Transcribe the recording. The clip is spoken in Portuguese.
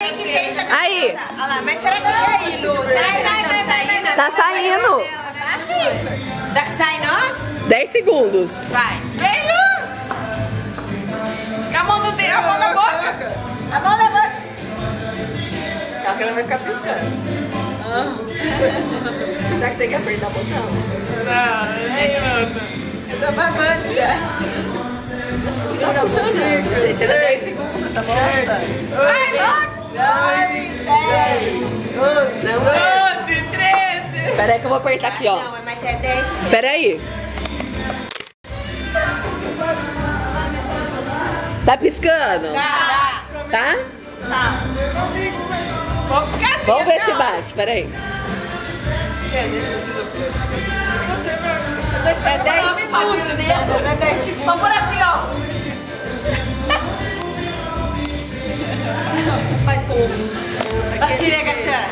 tem que ter essa Aí. Olha lá, mas será que aí, Lu? Será que nós estamos saindo? Tá saindo. Sai nós? 10 segundos. Vai. Vem, Lu! Com a mão no dedo, a mão na boca. A mão na boca. Calma que ela vai ficar piscando. Será que tem que apertar o botão? Não, nem outro. Eu tô babando já. Acho que fica funcionando. Gente, era 10 segundos essa bosta. Vai, logo! 9, 10, Não, 12, 13. Pera aí que eu vou apertar aqui, ó. Não, mas é 10. Pera aí. Tá piscando? Tá. Tá? Vou ficar Vamos ver se bate, pera aí. É 10 minutos, né? Não é 10 segundos. Vamos por assim, ó. Faz pouco. Assim, né, Cassiana?